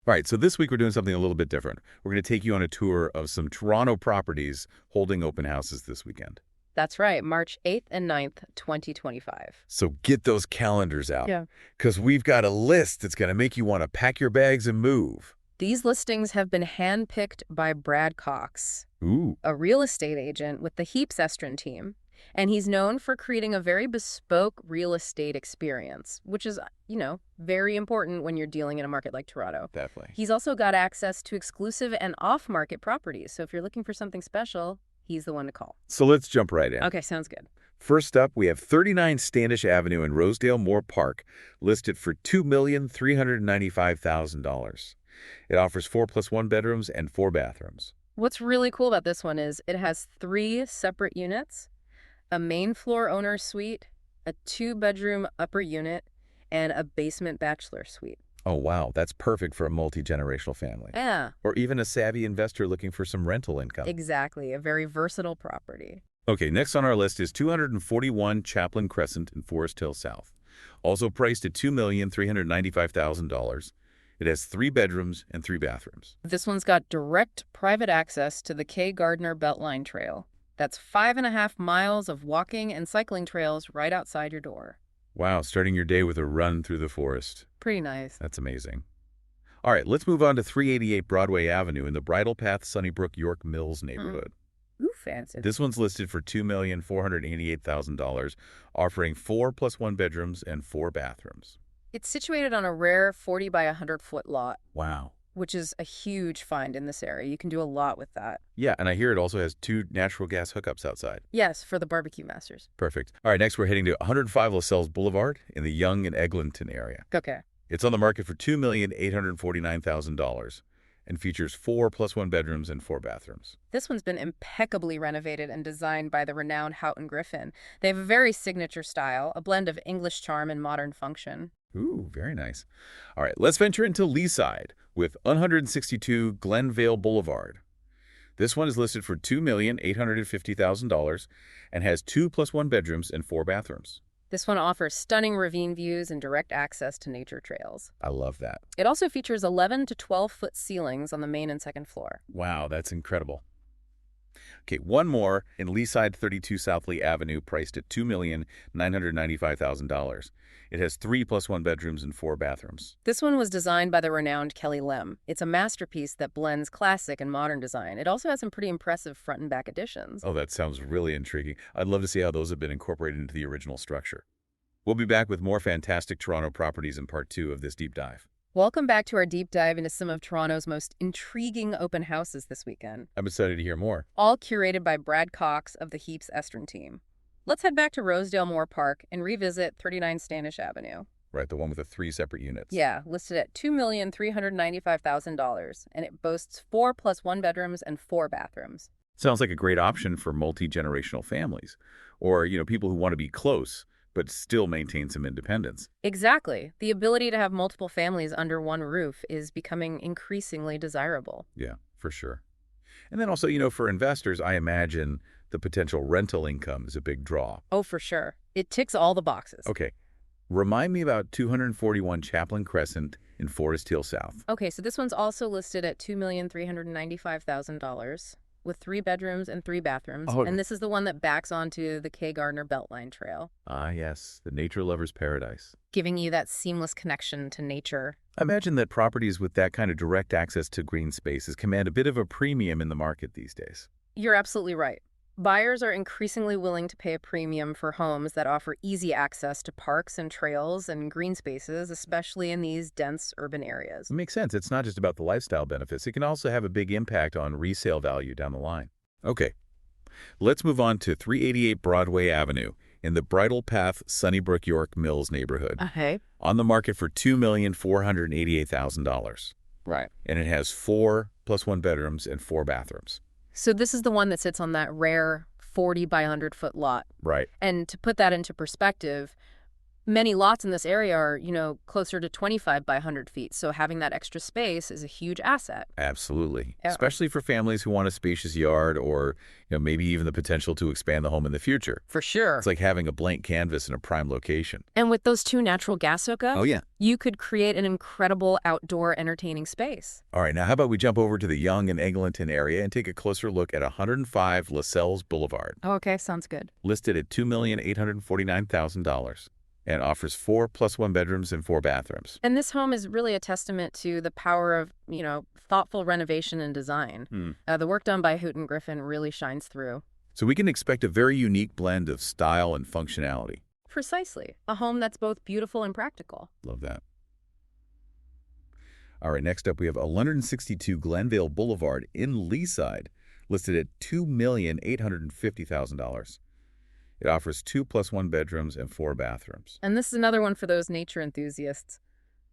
All right, so this week we're doing something a little bit different. We're going to take you on a tour of some Toronto properties holding open houses this weekend. That's right, March 8th and 9th, 2025. So get those calendars out, Yeah. because we've got a list that's going to make you want to pack your bags and move. These listings have been handpicked by Brad Cox, Ooh, a real estate agent with the Heaps Estrin team, and he's known for creating a very bespoke real estate experience, which is, very important when you're dealing in a market like Toronto. definitely. He's also got access to exclusive and off-market properties, so if you're looking for something special, he's the one to call. So let's jump right in. Okay, sounds good. First up, we have 39 Standish Avenue in Rosedale Moore Park, listed for $2,395,000. It offers 4+1 bedrooms and 4 bathrooms. What's really cool about this one is it has 3 separate units, a main floor owner's suite, a 2-bedroom upper unit, and a basement bachelor suite. Oh, wow, that's perfect for a multi-generational family. Yeah, Or even a savvy investor looking for some rental income. exactly. A very versatile property. Okay, next on our list is 241 Chaplin Crescent in Forest Hill South. Also priced at $2,395,000. It has 3 bedrooms and 3 bathrooms. This one's got direct private access to the Kay Gardner Beltline Trail. That's 5.5 miles of walking and cycling trails right outside your door. Wow, starting your day with a run through the forest. Pretty nice. That's amazing. All right, let's move on to 388 Broadway Avenue in the Bridle Path Sunnybrook York Mills neighborhood. Ooh, fancy. This one's listed for $2,488,000, offering 4+1 bedrooms and 4 bathrooms. It's situated on a rare 40 by 100-foot lot, Wow. which is a huge find in this area. You can do a lot with that. Yeah, and I hear it also has 2 natural gas hookups outside. Yes, for the barbecue masters. Perfect. All right, next we're heading to 105 LaSalle's Boulevard in the Yonge and Eglinton area. Okay. It's on the market for $2,849,000 and features 4+1 bedrooms and 4 bathrooms. This one's been impeccably renovated and designed by the renowned Houghton Griffin. They have a very signature style, a blend of English charm and modern function. Ooh, very nice. All right, let's venture into Leaside with 162 Glenvale Boulevard. This one is listed for $2,850,000 and has 2+1 bedrooms and 4 bathrooms. This one offers stunning ravine views and direct access to nature trails. I love that. It also features 11 to 12-foot ceilings on the main and second floor. Wow, that's incredible. Okay, one more in Leaside 32 South Lee Avenue, priced at $2,995,000. It has 3+1 bedrooms and 4 bathrooms. This one was designed by the renowned Kelly Lim. It's a masterpiece that blends classic and modern design. It also has some pretty impressive front and back additions. Oh, that sounds really intriguing. I'd love to see how those have been incorporated into the original structure. We'll be back with more fantastic Toronto properties in part 2 of this deep dive. Welcome back to our deep dive into some of Toronto's most intriguing open houses this weekend, I'm excited to hear more. all curated by Brad Cox of the Heaps Estrin team. Let's head back to Rosedale Moore Park and revisit 39 Standish Avenue. Right, the one with the 3 separate units. Yeah, listed at $2,395,000, and it boasts 4+1 bedrooms and 4 bathrooms. Sounds like a great option for multi-generational families or, people who want to be close but still maintain some independence. Exactly. The ability to have multiple families under one roof is becoming increasingly desirable. Yeah, for sure. And then also, for investors, I imagine the potential rental income is a big draw. Oh, for sure. It ticks all the boxes. Okay, remind me about 241 Chaplin Crescent in Forest Hill South. Okay, so this one's also listed at $2,395,000 with 3 bedrooms and 3 bathrooms. Oh. And this is the one that backs onto the Kay Gardner Beltline Trail, Ah, yes, the nature lover's paradise. giving you that seamless connection to nature. I imagine that properties with that kind of direct access to green spaces command a bit of a premium in the market these days. You're absolutely right. Buyers are increasingly willing to pay a premium for homes that offer easy access to parks and trails and green spaces, especially in these dense urban areas. It makes sense. It's not just about the lifestyle benefits. It can also have a big impact on resale value down the line. Okay, let's move on to 388 Broadway Avenue in the Bridle Path Sunnybrook York Mills neighborhood. Okay. On the market for $2,488,000. Right. And it has 4+1 bedrooms and 4 bathrooms. So this is the one that sits on that rare 40 by 100-foot lot. Right. And to put that into perspective, Many lots in this area are, closer to 25 by 100 feet, so having that extra space is a huge asset. Absolutely. Yeah. Especially for families who want a spacious yard or, maybe even the potential to expand the home in the future. For sure. It's like having a blank canvas in a prime location. And with those 2 natural gas hookups, Oh, yeah. you could create an incredible outdoor entertaining space. All right, now how about we jump over to the Young and Eglinton area and take a closer look at 105 Lascelles Boulevard, Oh, okay, sounds good. listed at $2,849,000 and offers 4 plus 1 bedrooms and 4 bathrooms. And this home is really a testament to the power of, thoughtful renovation and design. The work done by Houghton Griffin really shines through. So we can expect a very unique blend of style and functionality. Precisely. A home that's both beautiful and practical. Love that. All right, next up we have 162 Glenvale Boulevard in Leaside, listed at $2,850,000. It offers 2 plus 1 bedrooms and 4 bathrooms. And this is another one for those nature enthusiasts,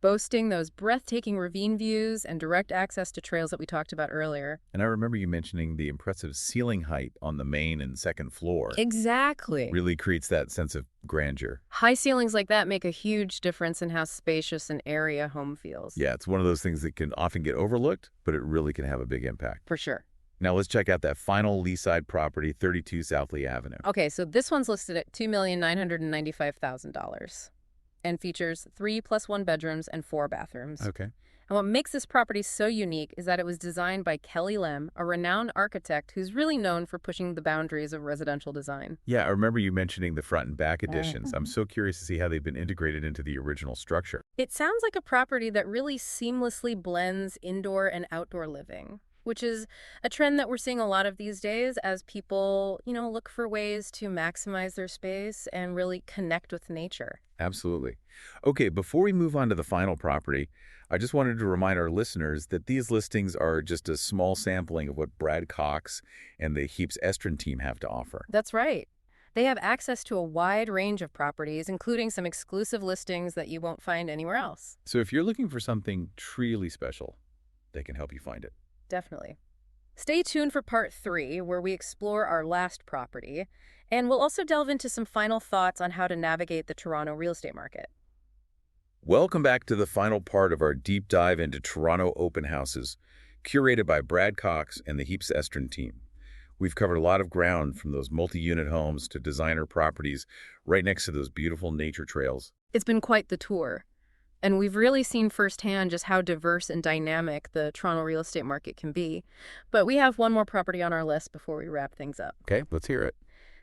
boasting those breathtaking ravine views and direct access to trails that we talked about earlier. And I remember you mentioning the impressive ceiling height on the main and second floor. Exactly. Really creates that sense of grandeur. High ceilings like that make a huge difference in how spacious an area home feels. Yeah, it's one of those things that can often get overlooked, but it really can have a big impact. For sure. Now let's check out that final Leaside property, 32 South Lee Avenue. Okay, so this one's listed at $2,995,000 and features 3 plus 1 bedrooms and 4 bathrooms. Okay. And what makes this property so unique is that it was designed by Kelly Lem, a renowned architect who's really known for pushing the boundaries of residential design. Yeah, I remember you mentioning the front and back additions. I'm so curious to see how they've been integrated into the original structure. It sounds like a property that really seamlessly blends indoor and outdoor living, which is a trend that we're seeing a lot of these days as people, look for ways to maximize their space and really connect with nature. Absolutely. Okay, before we move on to the final property, I just wanted to remind our listeners that these listings are just a small sampling of what Brad Cox and the Heaps Estrin team have to offer. That's right. They have access to a wide range of properties, including some exclusive listings that you won't find anywhere else. So if you're looking for something truly special, they can help you find it. Definitely. Stay tuned for part 3, where we explore our last property, and we'll also delve into some final thoughts on how to navigate the Toronto real estate market. Welcome back to the final part of our deep dive into Toronto open houses, curated by Brad Cox and the Heaps Estrin team. We've covered a lot of ground, from those multi-unit homes to designer properties right next to those beautiful nature trails. It's been quite the tour. And we've really seen firsthand just how diverse and dynamic the Toronto real estate market can be. But we have one more property on our list before we wrap things up. Okay, let's hear it.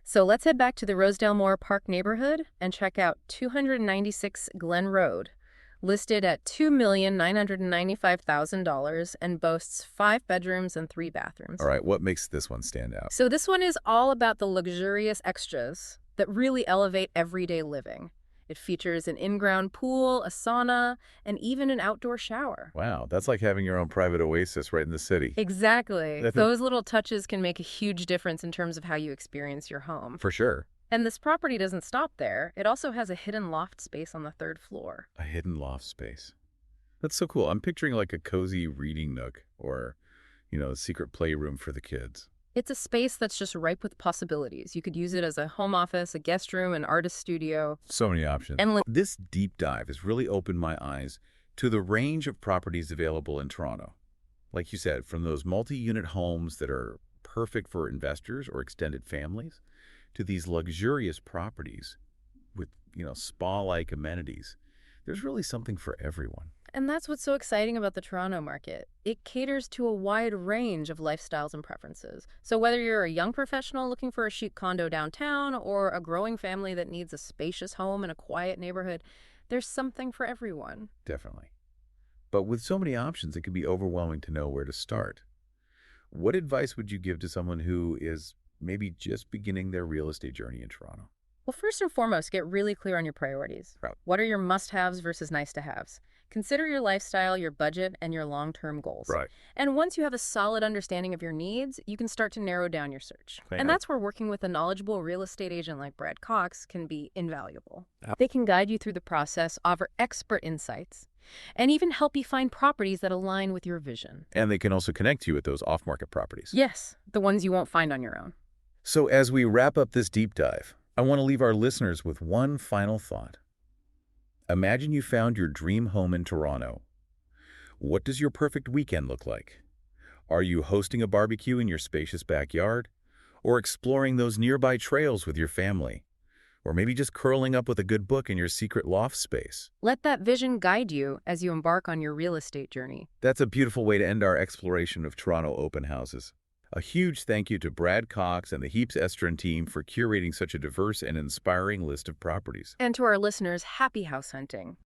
So let's head back to the Rosedale Moore Park neighborhood and check out 296 Glen Road, listed at $2,995,000 and boasts 5 bedrooms and 3 bathrooms. All right, what makes this one stand out? So this one is all about the luxurious extras that really elevate everyday living. It features an in-ground pool, a sauna, and even an outdoor shower. Wow, that's like having your own private oasis right in the city. Exactly. Those little touches can make a huge difference in terms of how you experience your home. For sure. And this property doesn't stop there. It also has a hidden loft space on the 3rd floor. A hidden loft space. That's so cool. I'm picturing like a cozy reading nook or, a secret playroom for the kids. It's a space that's just ripe with possibilities. You could use it as a home office, a guest room, an artist studio. So many options. And this deep dive has really opened my eyes to the range of properties available in Toronto. Like you said, from those multi-unit homes that are perfect for investors or extended families to these luxurious properties with, spa-like amenities. There's really something for everyone. And that's what's so exciting about the Toronto market. It caters to a wide range of lifestyles and preferences. So whether you're a young professional looking for a chic condo downtown or a growing family that needs a spacious home in a quiet neighborhood, there's something for everyone. Definitely. But with so many options, it can be overwhelming to know where to start. What advice would you give to someone who is maybe just beginning their real estate journey in Toronto? Well, first and foremost, get really clear on your priorities. Right. What are your must-haves versus nice-to-haves? Consider your lifestyle, your budget, and your long-term goals. Right. And once you have a solid understanding of your needs, you can start to narrow down your search. Okay. And that's where working with a knowledgeable real estate agent like Brad Cox can be invaluable. They can guide you through the process, offer expert insights, and even help you find properties that align with your vision. And they can also connect you with those off-market properties. Yes, the ones you won't find on your own. So as we wrap up this deep dive, I want to leave our listeners with one final thought. Imagine you found your dream home in Toronto. What does your perfect weekend look like? Are you hosting a barbecue in your spacious backyard? Or exploring those nearby trails with your family? Or maybe just curling up with a good book in your secret loft space? Let that vision guide you as you embark on your real estate journey. That's a beautiful way to end our exploration of Toronto open houses. A huge thank you to Brad Cox and the Heaps Estrin team for curating such a diverse and inspiring list of properties. And to our listeners, happy house hunting.